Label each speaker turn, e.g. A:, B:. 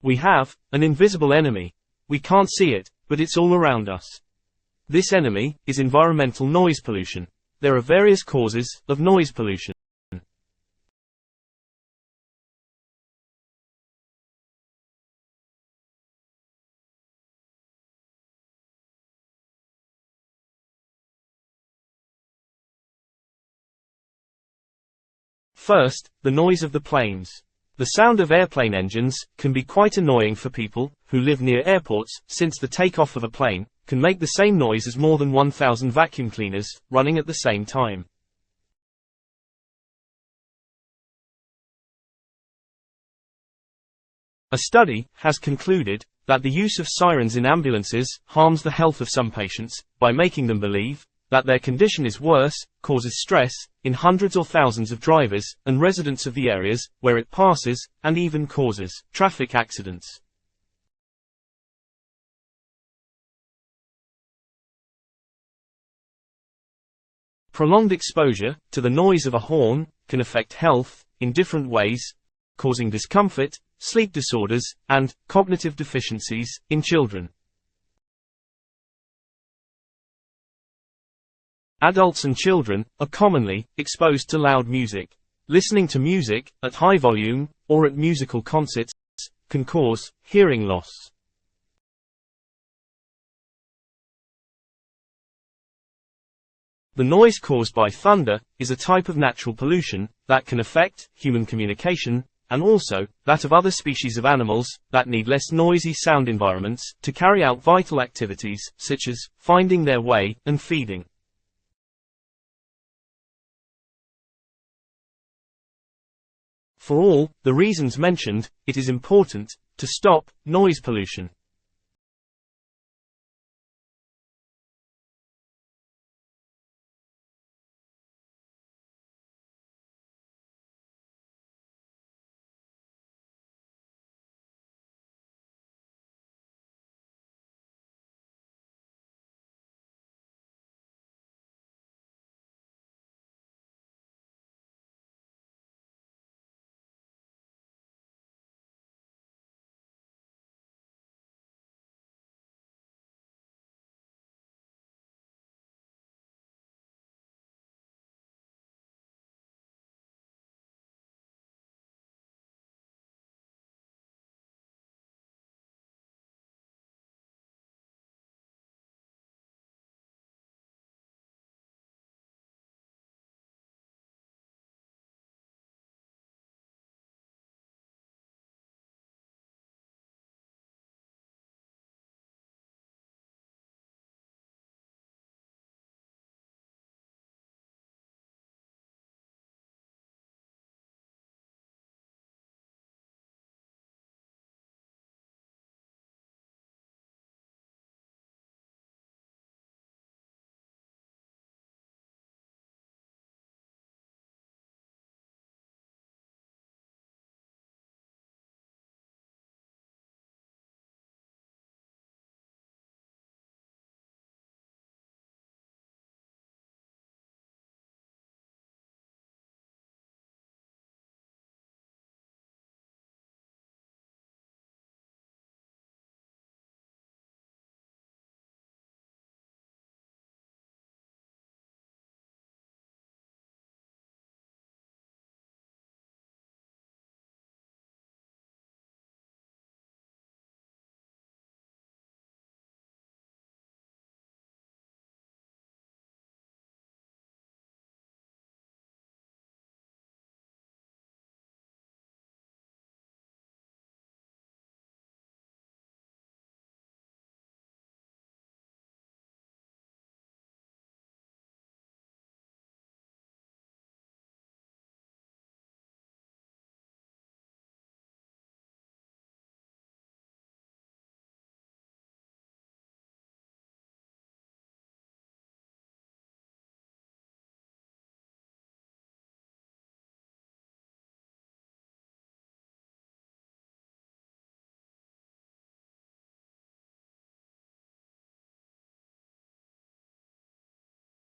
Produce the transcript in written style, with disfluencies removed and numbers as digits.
A: We have an invisible enemy. We can't see it, but it's all around us. This enemy is environmental noise pollution. There are various causes of noise pollution. First, the noise of the planes. The sound of airplane engines can be quite annoying for people who live near airports, since the takeoff of a plane can make the same noise as more than 1,000 vacuum cleaners running at the same time. A study has concluded that the use of sirens in ambulances harms the health of some patients by making them believe that their condition is worse, causes stress in hundreds or thousands of drivers and residents of the areas where it passes, and even causes traffic accidents. Prolonged exposure to the noise of a horn can affect health in different ways, causing discomfort, sleep disorders, and cognitive deficiencies in children. Adults and children are commonly exposed to loud music. Listening to music at high volume or at musical concerts can cause hearing loss. The noise caused by thunder is a type of natural pollution that can affect human communication, and also that of other species of animals that need less noisy sound environments to carry out vital activities such as finding their way and feeding. For all the reasons mentioned, it is important to stop noise pollution.